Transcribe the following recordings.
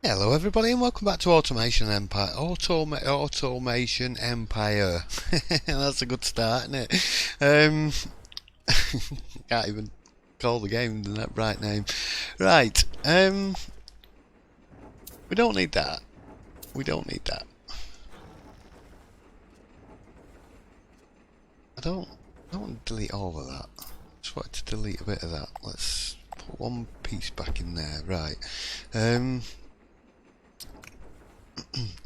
Hello everybody and welcome back to Automation Empire. Automation Empire. That's a good start, isn't it? Can't even call the game the right name. Right. We don't need that. We don't need that. I don't want to delete all of that. Just wanted to delete a bit of that. Let's put one piece back in there. Right.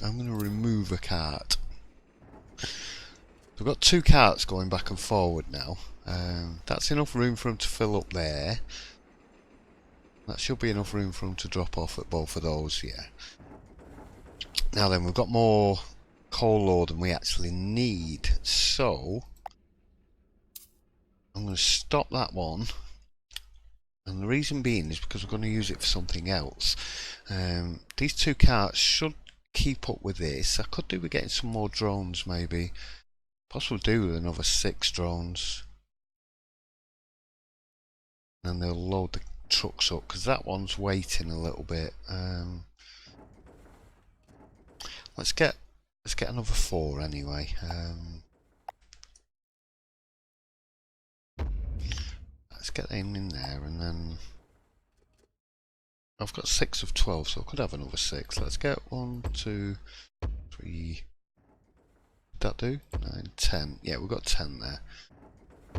I'm going to remove a cart. We've got two carts going back and forward now. That's enough room for them to fill up there. That should be enough room for them to drop off at both of those, yeah. Now then, we've got more coal load than we actually need, so I'm going to stop that one. And the reason being is because we're going to use it for something else. These two carts should keep up with this. I could do with getting some more drones, maybe. Possibly do with another 6 drones. And they'll load the trucks up, because that one's waiting a little bit. Let's get another 4 anyway. Let's get them in there, and then I've got 6 of 12, so I could have another 6. Let's get 1, 2, 3. Did that do? 9, 10. Yeah, we've got 10 there.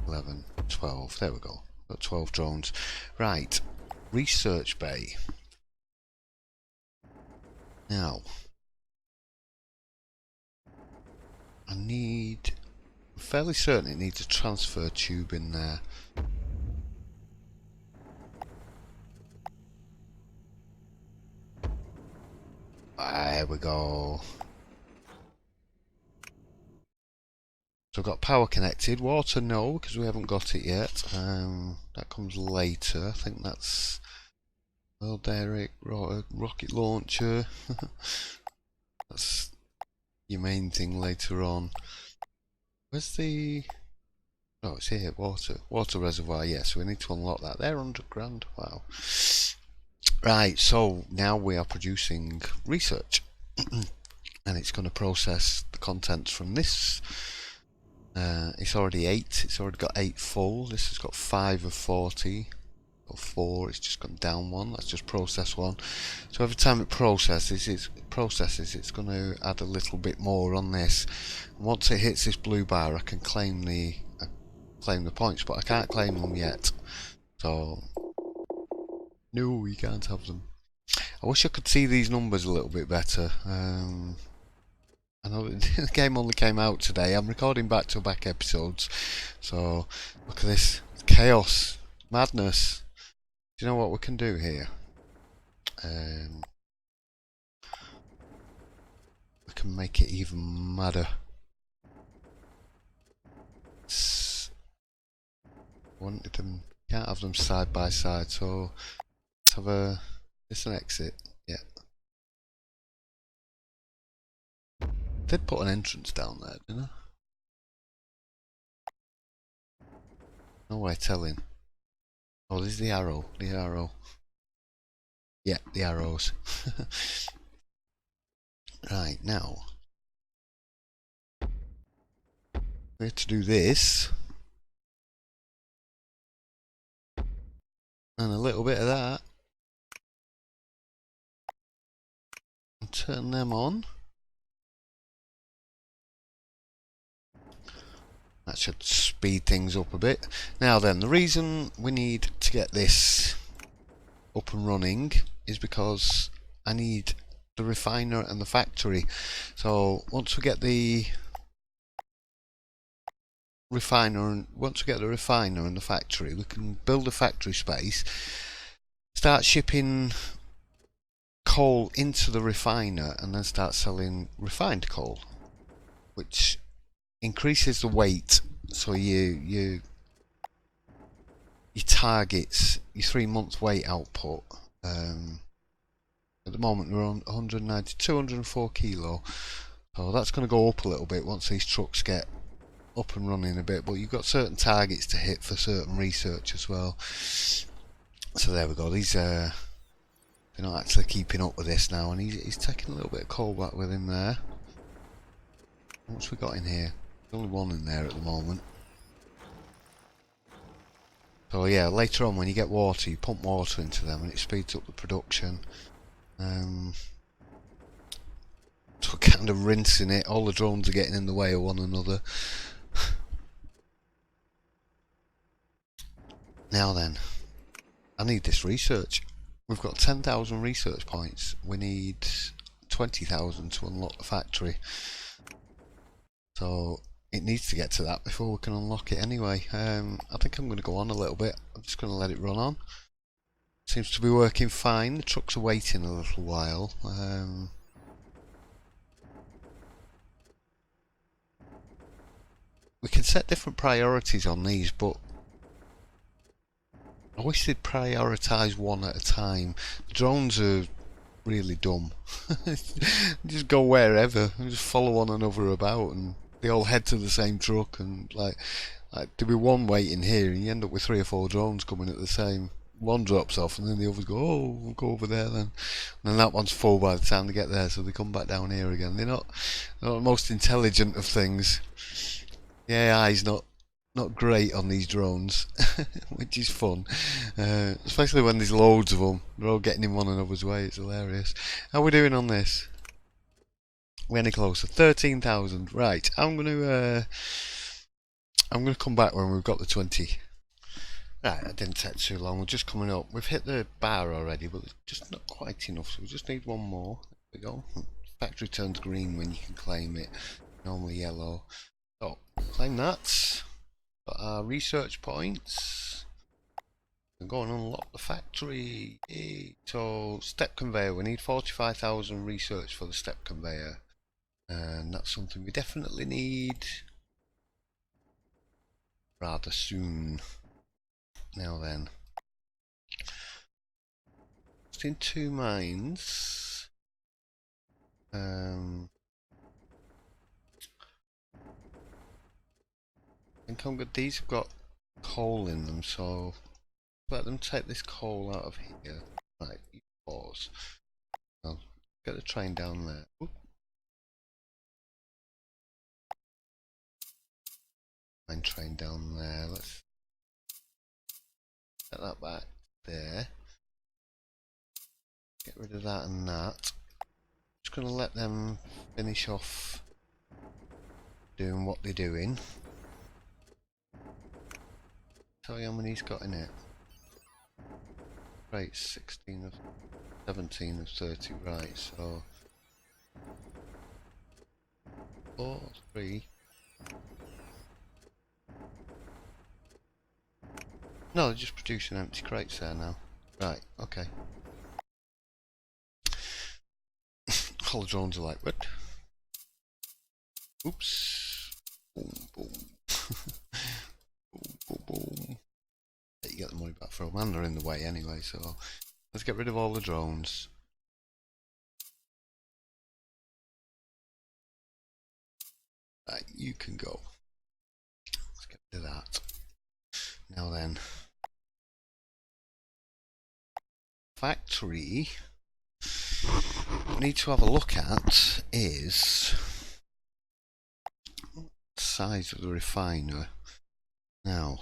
11, 12. There we go. Got 12 drones. Right. Research bay. Now, I'm fairly certain it needs a transfer tube in there. There we go. So I've got power connected. Water, no, because we haven't got it yet. That comes later. I think that's World Derek rocket launcher. That's your main thing later on. Where's the... Oh, it's here. Water reservoir. Yes, yeah, so we need to unlock that. They're underground. Wow. Right, so now we are producing research. And it's going to process the contents from this. It's already 8. It's already got 8 full. This has got 5 of 40. Or 4. It's just gone down 1. Let's just process 1. So every time it processes, it's going to add a little bit more on this. And once it hits this blue bar, I can claim the points, but I can't claim them yet. So no, we can't have them. I wish I could see these numbers a little bit better. I know the game only came out today. I'm recording back-to-back episodes, so look at this. It's chaos, madness. Do you know what we can do here? We can make it even madder. Wanted them, can't have them side by side, so let's have this an exit. Yeah. Did put an entrance down there, didn't I? No way telling. Oh, there's the arrow. The arrow. Yeah, the arrows. Right, now we have to do this. And a little bit of that. And turn them on. That should speed things up a bit. Now then, the reason we need to get this up and running is because I need the refiner and the factory. So once we get the refiner and the factory, we can build a factory space, start shipping coal into the refiner, and then start selling refined coal, which increases the weight, so your targets your 3-month weight output. At the moment we're on 190, 204 kilo, so that's going to go up a little bit once these trucks get up and running a bit, but you've got certain targets to hit for certain research as well. So there we go. These They're not actually keeping up with this now, and he's taking a little bit of coal back with him there. What's we got in here? There's only one in there at the moment. So yeah, later on when you get water, you pump water into them and it speeds up the production. So we're kind of rinsing it. All the drones are getting in the way of one another. Now then, I need this research. We've got 10,000 research points. We need 20,000 to unlock the factory. So it needs to get to that before we can unlock it anyway. I think I'm going to go on a little bit. I'm just going to let it run on. Seems to be working fine. The trucks are waiting a little while. We can set different priorities on these, but I wish they'd prioritise one at a time. The drones are really dumb. Just go wherever and just follow one another about, and they all head to the same truck, and like there'll be one waiting here and you end up with 3 or 4 drones coming at the same. One drops off and then the others go, oh, we'll go over there then. And then that one's full by the time they get there, so they come back down here again. They're not the most intelligent of things. The AI's not great on these drones, which is fun, especially when there's loads of them. They're all getting in one another's way. It's hilarious. How are we doing on this? We're any closer? 13,000. Right. I'm gonna come back when we've got the 20. Right. It didn't take too long. We're just coming up. We've hit the bar already, but it's just not quite enough. So we just need one more. There we go. Factory turns green when you can claim it. Normally yellow. So claim that. Got our research points. We're going to unlock the factory. So step conveyor. We need 45,000 research for the step conveyor. And that's something we definitely need rather soon. Now then, just in 2 mines. I think I'm good. These have got coal in them, so let them take this coal out of here. Right, you pause. I'll get the train down there. Oop. Mine train down there. Let's set that back there. Get rid of that and that. Just gonna let them finish off doing what they're doing. Tell you how many he's got in it. Right, 16 of 17 of 30. Right, so 4, 3. No, they're just producing empty crates there now. Right, okay. All the drones are like, what? Oops. Boom, boom. Boom, boom, boom. You get the money back from them, and they're in the way anyway, so let's get rid of all the drones. Right, you can go. Let's get rid of that. Now then. Factory. What we need to have a look at is the size of the refiner. Now,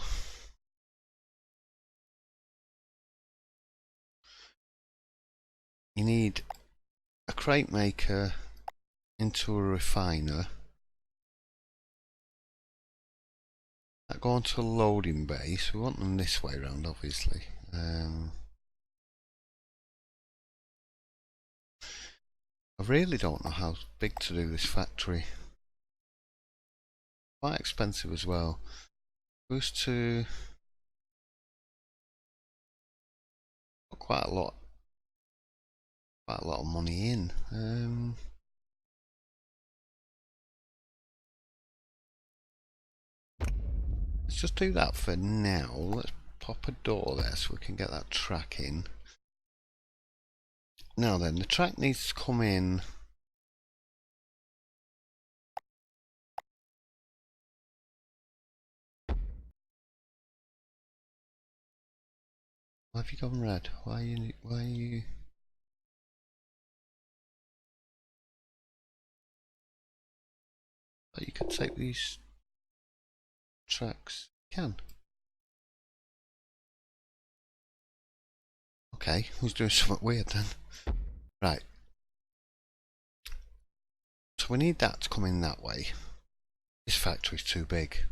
you need a crate maker into a refiner. That go onto a loading bay, so we want them this way around, obviously. I really don't know how big to do this factory. Quite expensive as well. Goes to quite a lot of money in. Let's just do that for now. Let's pop a door there so we can get that track in. Now then, the track needs to come in. Why have you gone red? Why are you? can take these tracks. You can. Okay, who's doing something weird then? Right. So we need that to come in that way. This factory's too big.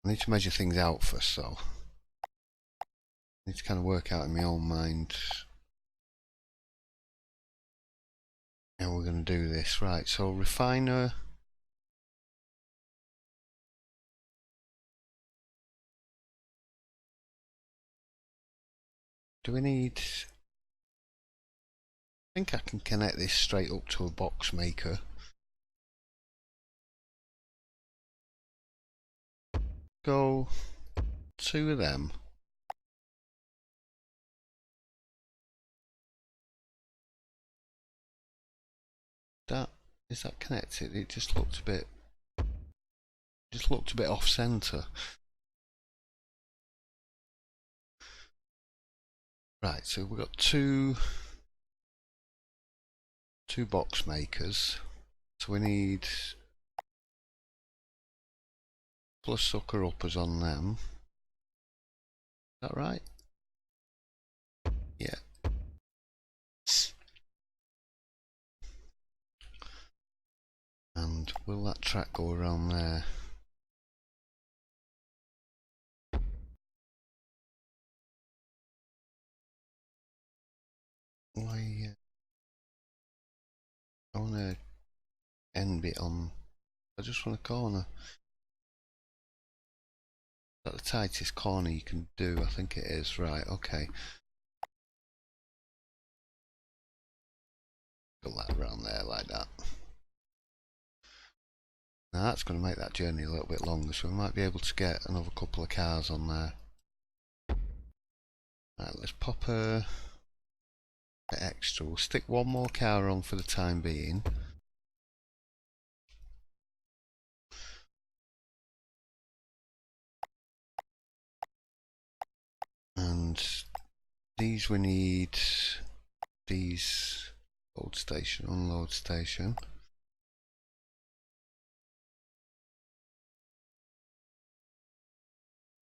I need to measure things out first, though. I need to kind of work out in my own mind how we're going to do this. Right, so refiner. Do we need... I think I can connect this straight up to a box maker. Go 2 of them. Is that connected? It just looked a bit off center. Right, so we've got two box makers. So we need plus sucker uppers on them. Is that right? Yeah. And will that track go around there? Why? I want to end it on. I just want a corner. Is that the tightest corner you can do? I think it is. Right. Okay. Put that around there like that. Now that's going to make that journey a little bit longer, so we might be able to get another couple of cars on there. Right, let's pop a bit extra. We'll stick one more car on for the time being. And these we need, these load station, unload station.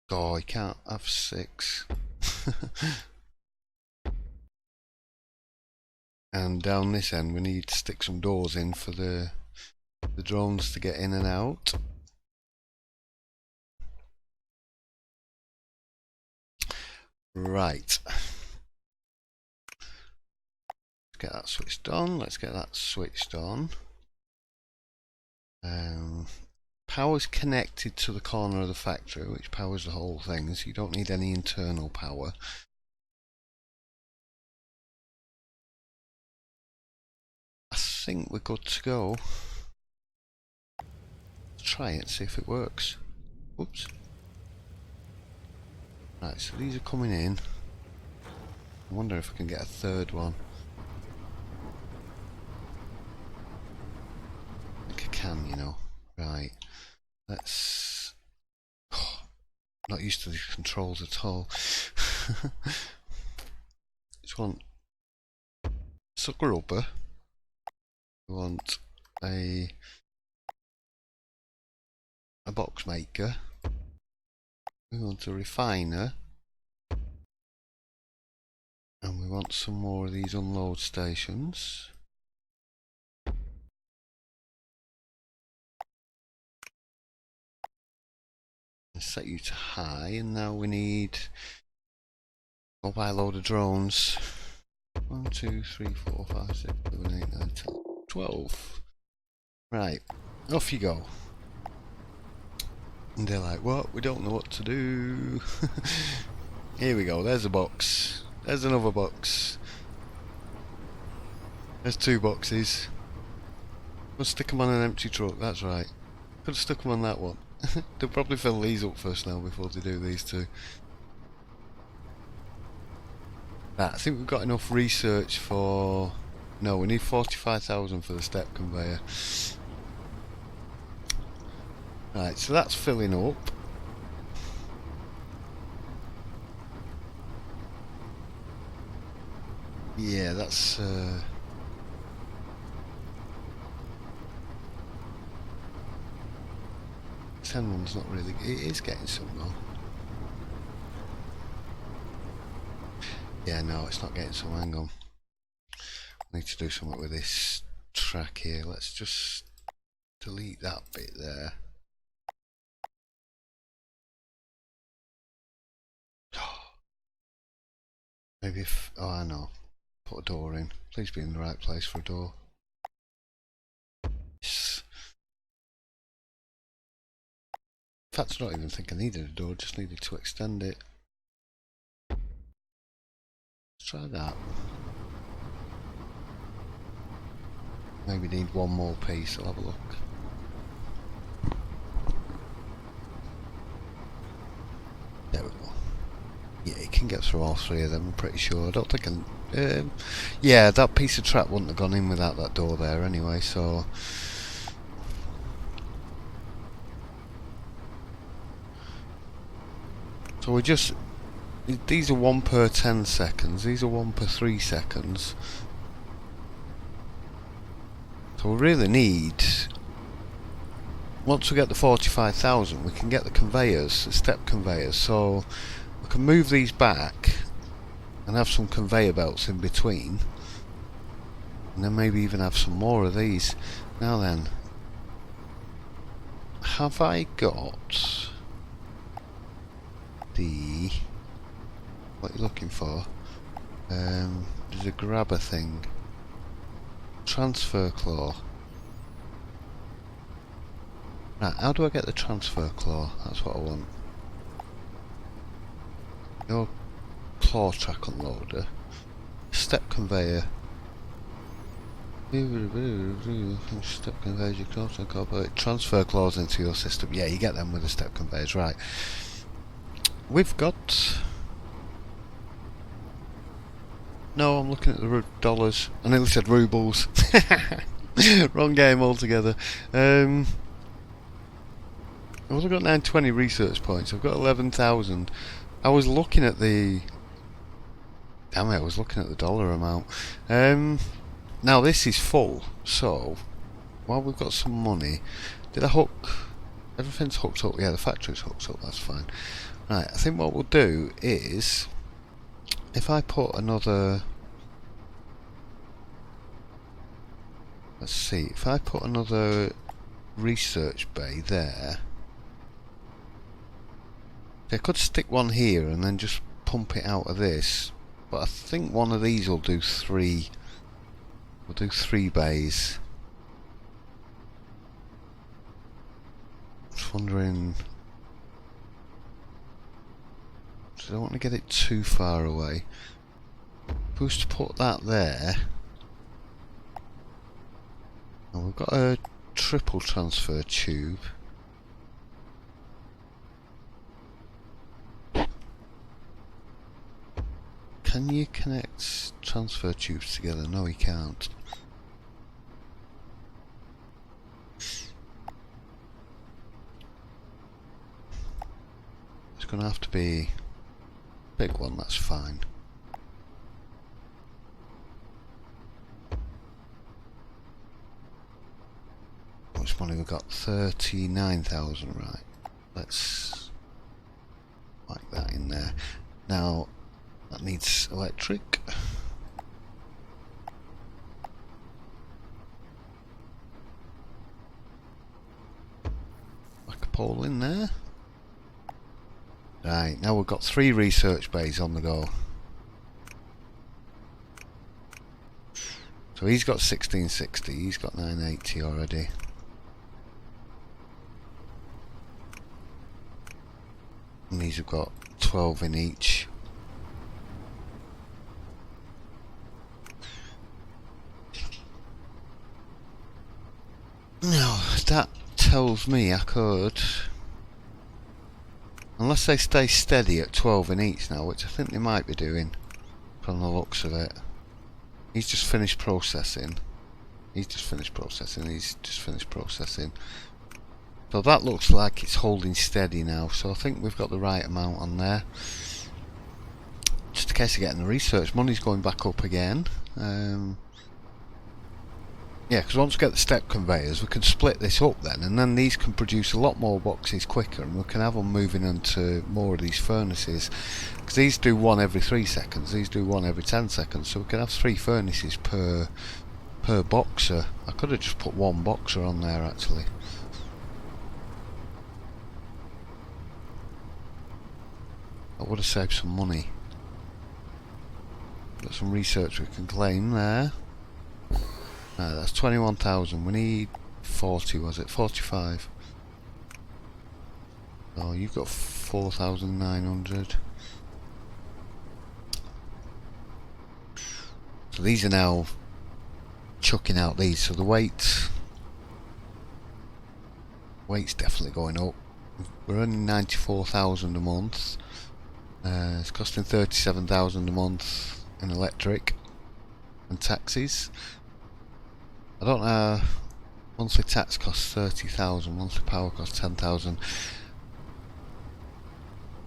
Oh, I can't have 6. And down this end we need to stick some doors in for the drones to get in and out. Right. Let's get that switched on. Let's get that switched on. Power's connected to the corner of the factory, which powers the whole thing, so you don't need any internal power. I think we're good to go. Let's try it, see if it works. Oops. Right, so these are coming in. I wonder if I can get a third one. I think I can, you know. Right. Let's... Oh, not used to these controls at all. Just want sucker upper. We want a box maker. We want a refiner. And we want some more of these unload stations. Set you to high, and now we need, go buy a load of drones. 1, 2, 3, 4, 5, 6, 7, 8, 9, 10, 12. Right, off you go. And they're like, what? We don't know what to do. Here we go, there's a box. There's another box. There's 2 boxes. We'll stick them on an empty truck, that's right. Could have stuck them on that one. They'll probably fill these up first now before they do these 2. Right, I think we've got enough research for... No, we need 45,000 for the step conveyor. Right, so that's filling up. Yeah, that's... 10 one's not really... It is getting some though. Yeah, no, it's not getting some. Hang on. I need to do something with this track here. Let's just delete that bit there. Maybe if... Oh, I know. Put a door in. Please be in the right place for a door. Yes. In fact, I don't even think I needed a door, just needed to extend it. Let's try that. Maybe need one more piece, I'll have a look. There we go. Yeah, you can get through all three of them, I'm pretty sure. I don't think I... yeah, that piece of trap wouldn't have gone in without that door there anyway, so... So we just... These are 1 per 10 seconds, these are 1 per 3 seconds. So we really need... Once we get the 45,000 we can get the conveyors, the step conveyors, so we can move these back and have some conveyor belts in between. And then maybe even have some more of these. Now then, have I got the... What are you looking for? There's a grabber thing. Transfer claw. Right, how do I get the transfer claw? That's what I want. Your claw track unloader. Step conveyor. Step conveyors, you can also incorporate transfer claws into your system. Yeah, you get them with the step conveyors, right. We've got... No, I'm looking at the dollars. I nearly said rubles. Wrong game altogether. I've only got 920 research points. I've got 11,000. I was looking at the... Damn it, I was looking at the dollar amount. Now this is full, so while we've got some money, did I hook? Everything's hooked up. Yeah, the factory's hooked up. That's fine. Right, I think what we'll do is, if I put another... Let's see, if I put another research bay there, I could stick one here and then just pump it out of this, but I think one of these will do 3. We'll do 3 bays. Just wondering... I don't want to get it too far away. If we was to put that there... And we've got a triple transfer tube. Can you connect transfer tubes together? No, you can't. It's going to have to be a big one, that's fine. How much money we've got? 39,000, right. Let's whack that in there. Now, that needs electric. Whack a pole in there. Right, now we've got 3 research bays on the go. So he's got 1660, he's got 980 already. And these have got 12 in each. Now, that tells me I could... Unless they stay steady at 12 in each now, which I think they might be doing, from the looks of it. He's just finished processing. He's just finished processing. He's just finished processing. So that looks like it's holding steady now. So I think we've got the right amount on there. Just in case of getting the research, money's going back up again. Yeah, because once we get the step conveyors, we can split this up then, and then these can produce a lot more boxes quicker, and we can have them moving into more of these furnaces. Because these do one every 3 seconds, these do one every 10 seconds, so we can have 3 furnaces per boxer. I could have just put 1 boxer on there actually. That would have saved some money. Got some research we can claim there. No, that's 21,000. We need 40, was it? 45. Oh, you've got 4,900. So these are now chucking out these. So the weight's definitely going up. We're earning 94,000 a month. It's costing 37,000 a month in electric and taxes. I don't know. Monthly tax costs 30,000. Monthly power costs 10,000.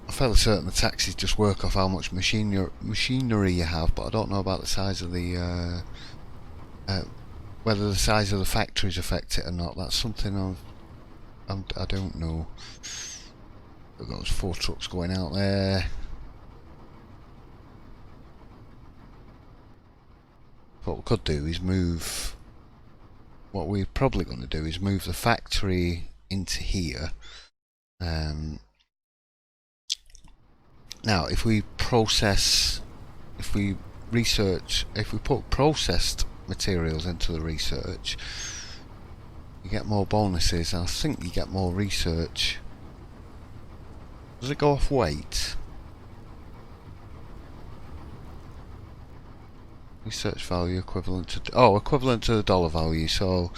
I'm fairly certain the taxes just work off how much machinery you have, but I don't know about the size of the whether the size of the factories affect it or not. That's something I don't know. We've got those 4 trucks going out there. What we could do is move. What we're probably going to do is move the factory into here. Now, if we put processed materials into the research, you get more bonuses, and I think you get more research. Does it go off weight? Research value equivalent to the dollar value. So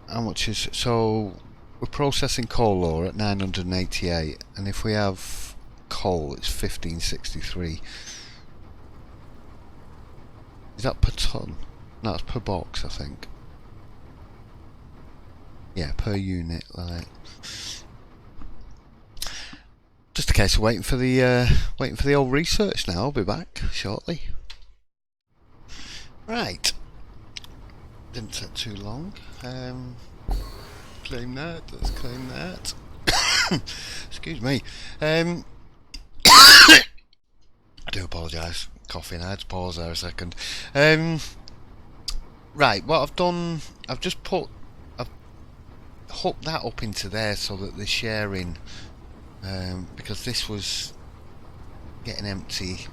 how much is it? So we're processing coal ore at 988, and if we have coal, it's 1563. Is that per ton? No, it's per box, I think. Yeah, per unit, like. Just a case of waiting for the old research now. I'll be back shortly. Right. Didn't take too long. Claim that. Let's claim that. Excuse me. I do apologise. Coughing. I had to pause there a second. Right. What I've done, I've hooked that up into there so that they're sharing. Because this was getting empty,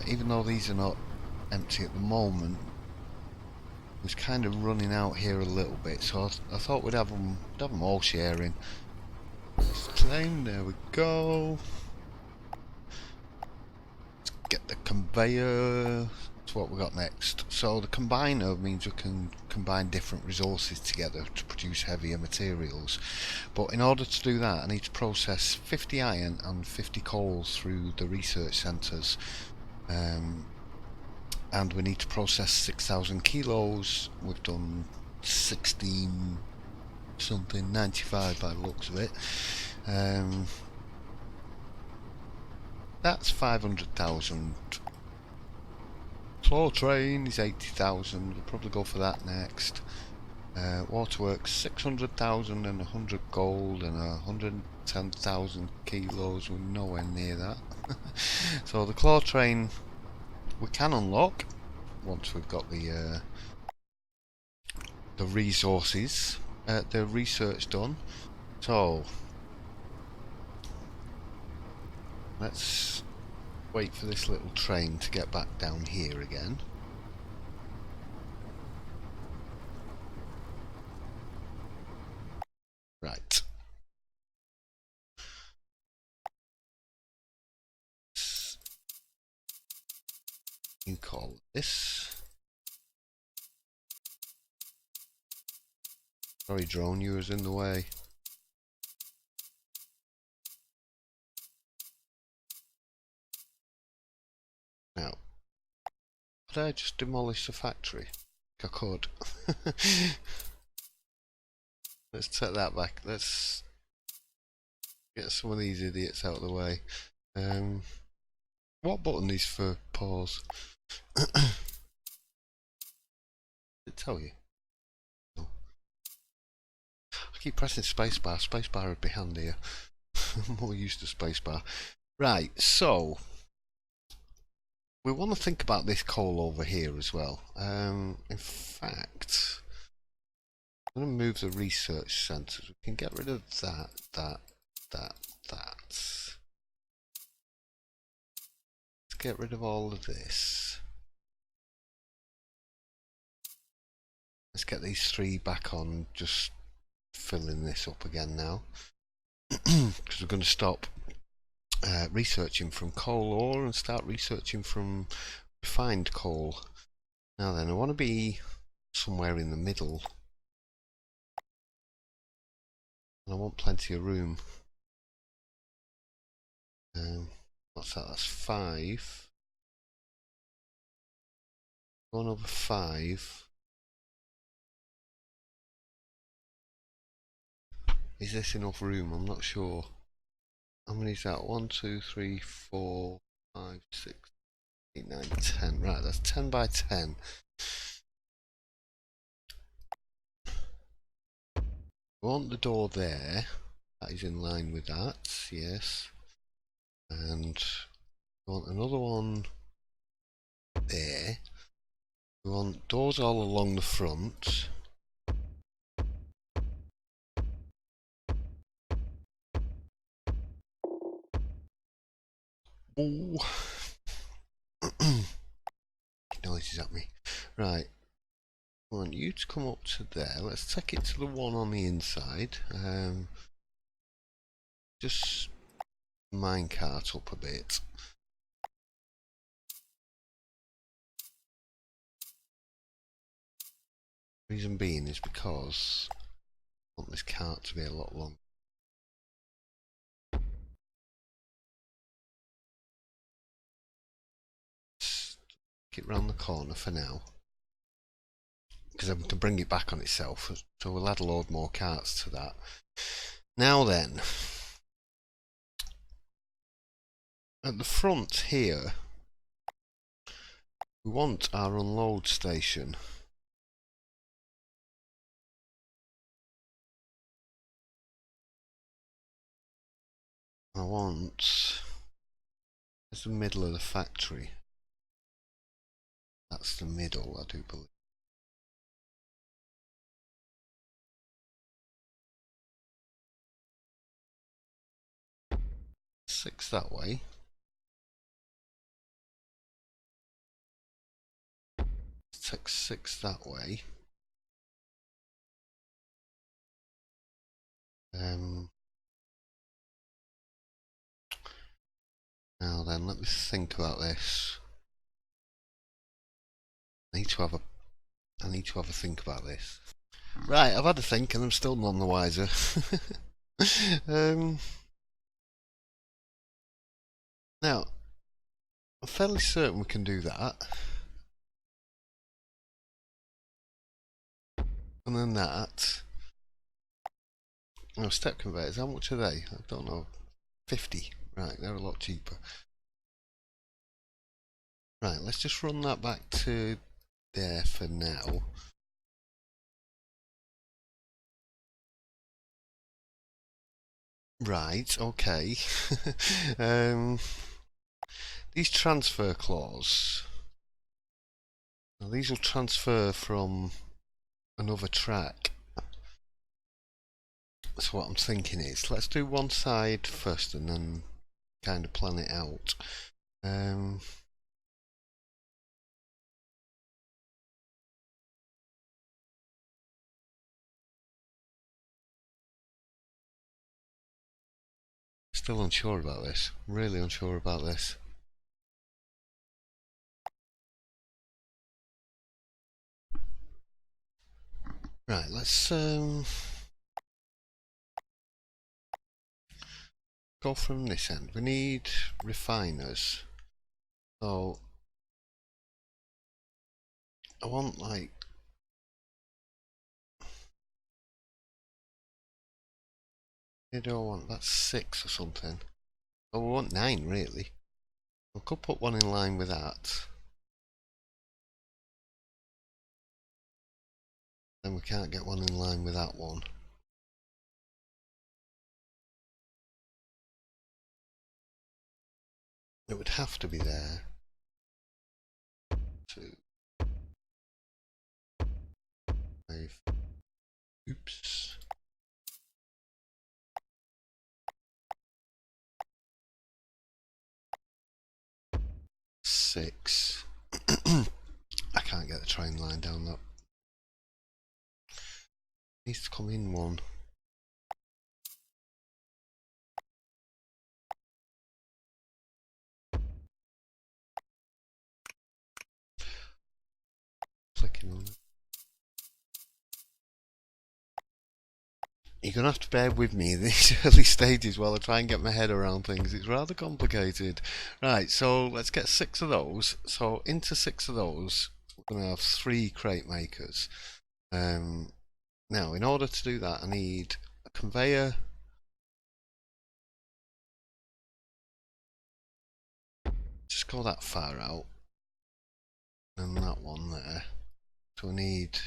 even though these are not empty at the moment. It was kind of running out here a little bit, so I thought we'd have them all sharing. Claim, there we go. Let's get the conveyor. That's what we got next. So the combiner means we can combine different resources together to produce heavier materials. But in order to do that, I need to process 50 iron and 50 coal through the research centres. And we need to process 6,000 kilos. We've done 16 something, 95 by the looks of it. That's 500,000. Floor train is 80,000. We'll probably go for that next. Waterworks 600,000 and 100 gold and 110,000 kilos. We're nowhere near that. So the claw train we can unlock once we've got the resources, the research done. So let's wait for this little train to get back down here again. Right. You call this. Sorry, drone, you was in the way. Now, could I just demolish the factory? I could. Let's take that back. Let's get some of these idiots out of the way. What button is for pause? tell you? No. I keep pressing spacebar. Spacebar would be handier. I'm more used to spacebar. Right, so we want to think about this coal over here as well. In fact, I'm going to move the research centres. We can get rid of that. Let's get rid of all of this. Let's get these three back on, just filling this up again now. Because we're going to stop researching from coal ore and start researching from refined coal. Now then, I want to be somewhere in the middle. And I want plenty of room. What's that? That's 5. Going over 5. Is this enough room? I'm not sure. How many is that? 1, 2, 3, 4, 5, 6, 8, 9, 10. Right, that's 10 by 10. We want the door there. That is in line with that, yes. And we want another one there. We want doors all along the front. Ooh. Noises at me. Right. I want you to come up to there. Let's take it to the one on the inside. Just minecart up a bit. Reason being is because I want this cart to be a lot longer. Get round the corner for now, because I can bring it back on itself, so we'll add a load more carts to that. Now then, at the front here, we want our unload station. I want, it's the middle of the factory. That's the middle, I do believe. Six that way. Let's take 6 that way. Now then, let me think about this. I need to have a think about this. Right, I've had a think and I'm still none the wiser. Now, I'm fairly certain we can do that. And then that. Oh, step conveyors, how much are they? I don't know. 50. Right, they're a lot cheaper. Right, let's just run that back to there for now. Right, okay. These transfer claws. Now these will transfer from another track. So what I'm thinking is, let's do one side first and then kind of plan it out. Still unsure about this. Really unsure about this. Right, let's go from this end. We need refiners. So I want like I don't want that's 6 or something. Oh, we want 9 really. We could put one in line with that. Then we can't get one in line with that one. It would have to be there. 2, 5. Oops. 6. I can't get the train line down that. Needs to come in one. Clicking on it. You're going to have to bear with me in these early stages while I try and get my head around things. It's rather complicated. Right, so let's get 6 of those. So into 6 of those, we're going to have 3 crate makers. Now, in order to do that, I need a conveyor. Just go that far out. And that one there. So I need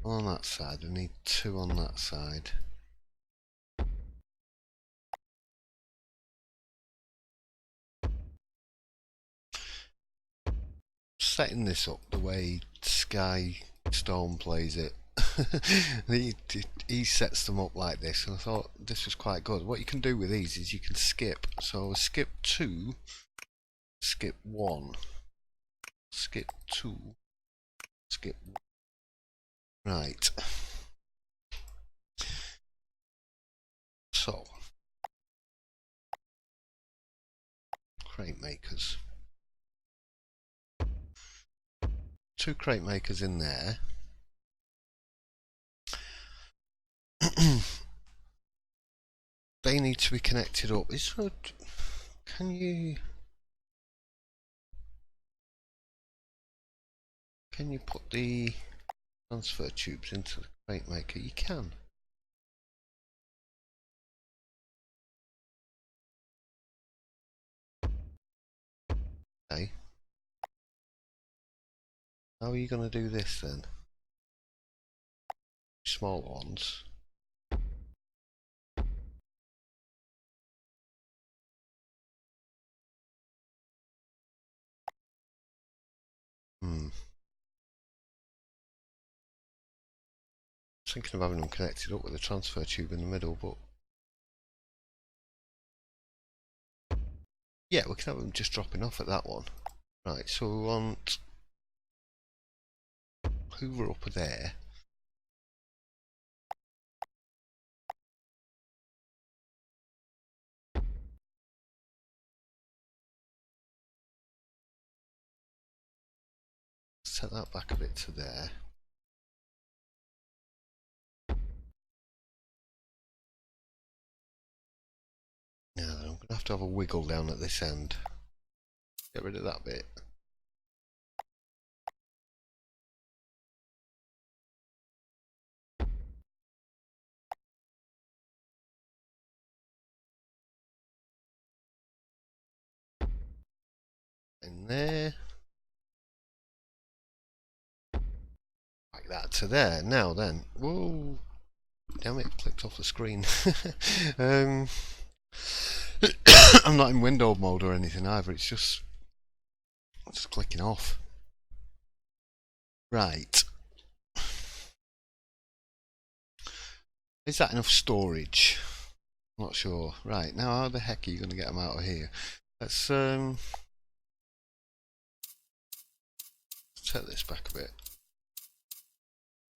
one on that side, I need 2 on that side. Setting this up the way Sky Storm plays it. he sets them up like this, and I thought this was quite good. What you can do with these is you can skip. So skip 2, skip 1, skip 2, skip 1. Right. So crate makers. 2 crate makers in there. They need to be connected up. Is there, can you put the transfer tubes into the crate maker? You can. Okay. How are you going to do this then? Small ones. I was thinking of having them connected up with a transfer tube in the middle, but yeah, we can have them just dropping off at that one. Right, so we want Hoover up there. Set that back a bit to there. Now then, I'm going to have a wiggle down at this end. Get rid of that bit. In there. Like that to there. Now then. Whoa. Damn it, clicked off the screen. I'm not in window mode or anything either, it's just clicking off. Right. Is that enough storage? Not sure. Right, now how the heck are you going to get them out of here? Let's set this back a bit.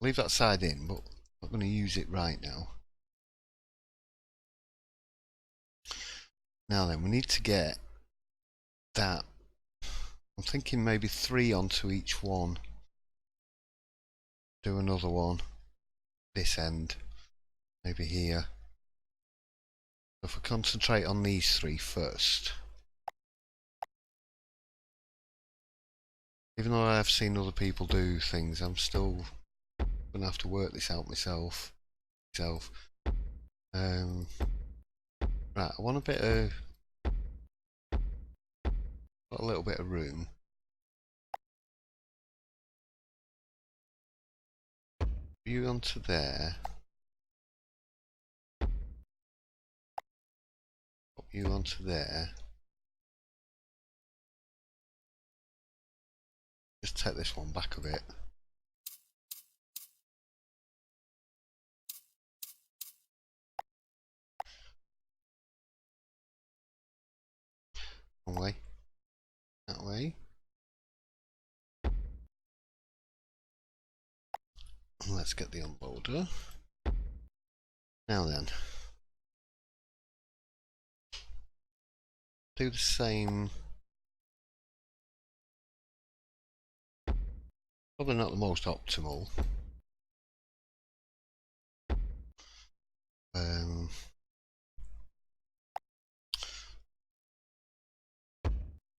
Leave that side in, but I'm not going to use it right now. Now then, we need to get that. I'm thinking maybe 3 onto each one. Do another one. This end. Maybe here. So if we concentrate on these 3 first. Even though I have seen other people do things, I'm still going to have to work this out myself. Right, I want a little bit of room. you onto there. Pop you onto there. Just take this one back a bit. One way. That way. Let's get the unloader. Now then. Do the same. Probably not the most optimal. I'm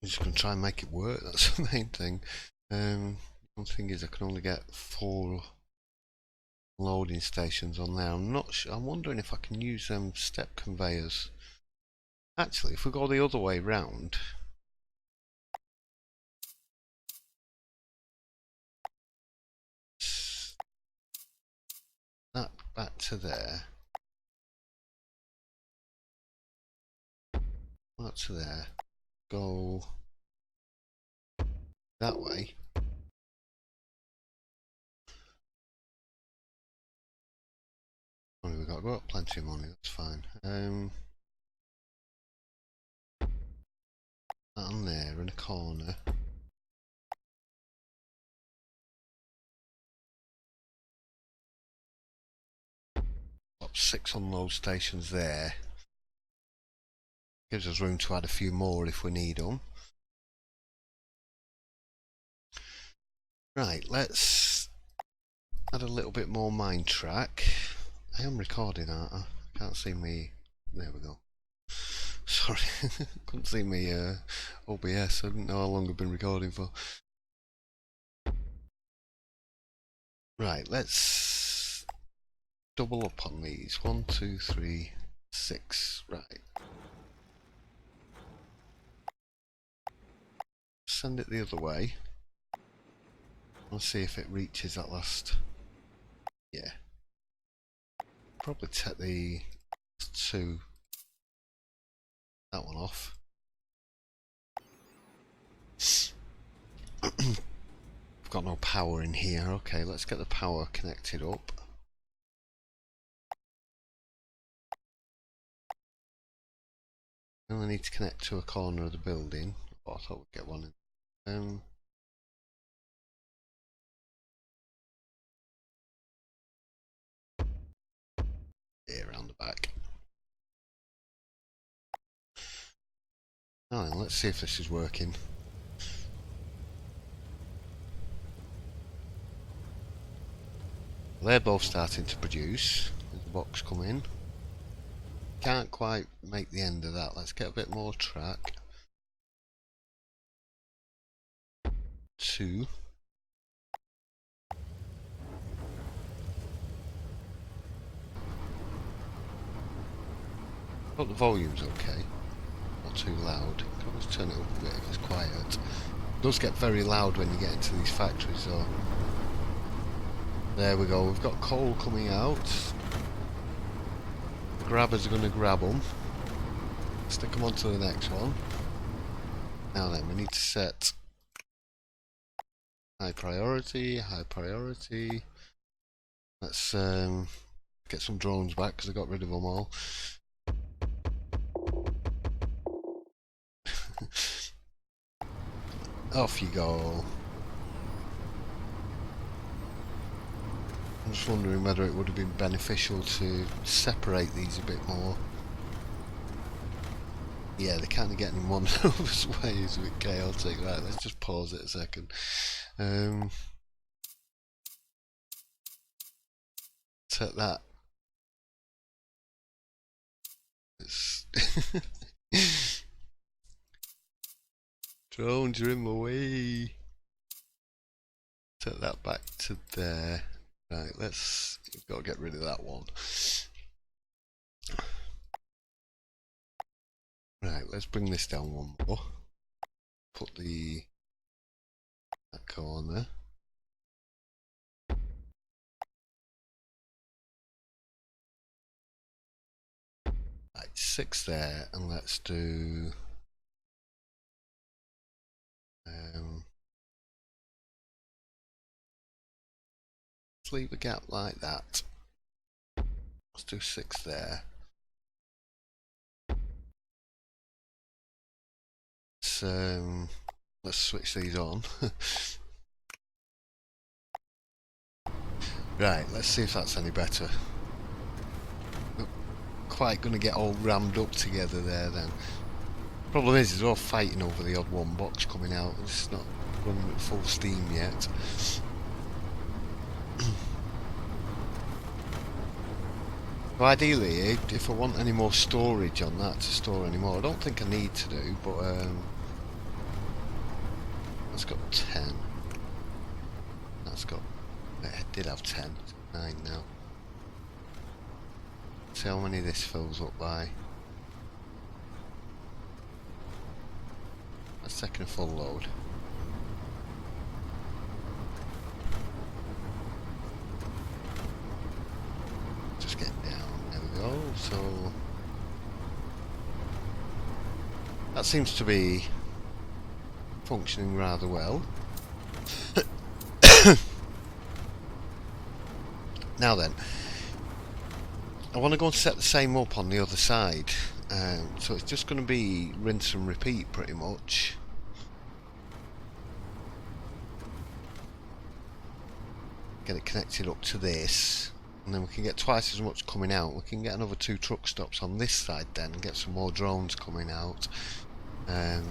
just going to try and make it work, that's the main thing. One thing is I can only get 4 loading stations on there. I'm not sure, I'm wondering if I can use them step conveyors. Actually, if we go the other way round, that back to there, that to there, go that way. Money we got plenty of money, that's fine. That on there in a corner. Got 6 unload stations there. Gives us room to add a few more if we need them. Right, let's add a little bit more mine track. I am recording, aren't I? Can't see me. There we go. Sorry, couldn't see me OBS. I didn't know how long I've been recording for. Right, let's double up on these. 1, 2, 3, 6. Right. Send it the other way. Let's see if it reaches that last. Yeah. Probably take the 2. That one off. I've got no power in here. Okay, let's get the power connected up. I only need to connect to a corner of the building. Oh, I thought we'd get one in. Here around the back. Now then, let's see if this is working. They're both starting to produce. There's the box come in. Can't quite make the end of that. Let's get a bit more track. 2. Hope the volume's okay. Not too loud. Can always turn it up a bit if it's quiet. It does get very loud when you get into these factories though. There we go, we've got coal coming out. The grabbers are going to grab them. Stick them onto the next one. Now then, we need to set high priority, high priority. Let's get some drones back because I got rid of them all. Off you go. I'm just wondering whether it would have been beneficial to separate these a bit more. Yeah, they're kind of getting in one another's way. It's a bit chaotic. Right, let's just pause it a second. Take that. Drones are in my way. Take that back to there. Right, we've got to get rid of that one. Right, let's bring this down one more. Put that corner. 6 there, and let's do let's leave a gap like that. Let's do 6 there. Let's switch these on. Right, let's see if that's any better. Not quite going to get all rammed up together there then. Problem is they're all fighting over the odd one box coming out. It's not running at full steam yet. So ideally, if I want any more storage on that to store any more, I don't think I need to do, but that's got 10. That's got, it did have 10, it's 9 now. See how many this fills up by. That's taking a full load. Just get down, there we go. So that seems to be functioning rather well. Now then, I want to go and set the same up on the other side. So it's just going to be rinse and repeat pretty much. Get it connected up to this, and then we can get twice as much coming out. We can get another 2 truck stops on this side then and get some more drones coming out. Now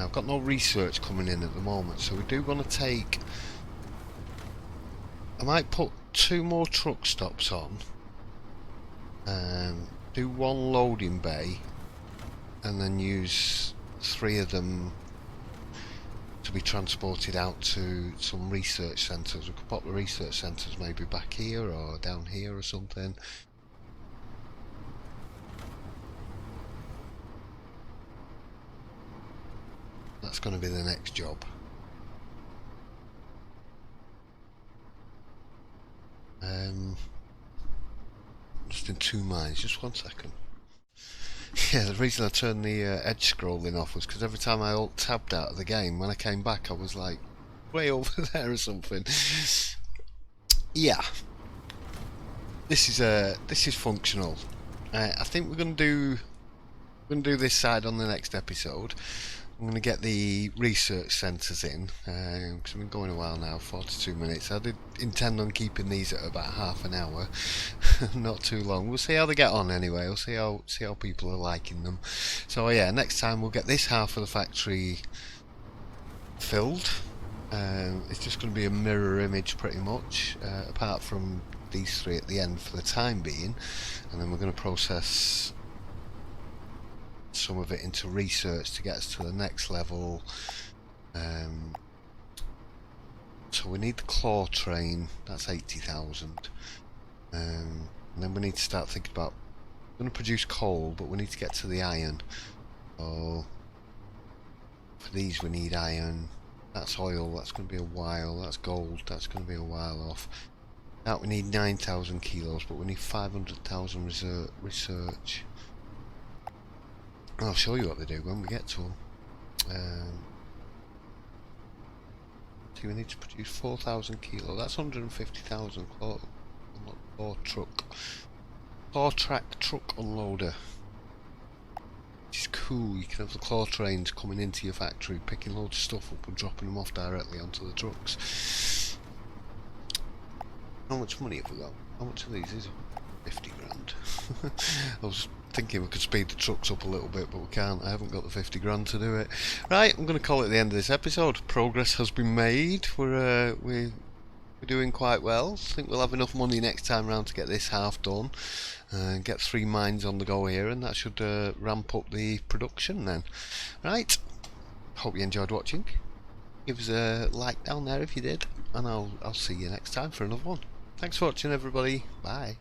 I've got no research coming in at the moment, so we do want to take, I might put 2 more truck stops on, do 1 loading bay, and then use 3 of them to be transported out to some research centres. We could pop the research centres maybe back here or down here or something. That's going to be the next job. Just in 2 minds, just 1 second. Yeah, the reason I turned the edge scrolling off was because every time I alt-tabbed out of the game, when I came back I was like way over there or something. Yeah, this is functional. I think we're going to do this side on the next episode. I'm going to get the research centres in, because I've been going a while now, 42 minutes. I did intend on keeping these at about half an hour, not too long. We'll see how they get on anyway. We'll see how people are liking them. So yeah, next time we'll get this half of the factory filled. It's just going to be a mirror image pretty much, apart from these 3 at the end for the time being, and then we're going to process some of it into research to get us to the next level. So we need the claw train, that's 80,000, and then we need to start thinking about, we're going to produce coal, but we need to get to the iron. So for these we need iron. That's oil, that's going to be a while. That's gold, that's going to be a while off. Now we need 9,000 kilos, but we need 500,000 research. I'll show you what they do when we get to them. See, we need to produce 4,000 kilos. That's 150,000 claw track truck unloader. Which is cool. You can have the claw trains coming into your factory, picking loads of stuff up and dropping them off directly onto the trucks. How much money have we got? How much of these is it? 50 grand. I was thinking we could speed the trucks up a little bit, but we can't. I haven't got the 50 grand to do it. Right, I'm going to call it the end of this episode. Progress has been made. We're doing quite well. I think we'll have enough money next time round to get this half done and get 3 mines on the go here, and that should ramp up the production then. Right, hope you enjoyed watching. Give us a like down there if you did, and I'll see you next time for another one. Thanks for watching, everybody. Bye.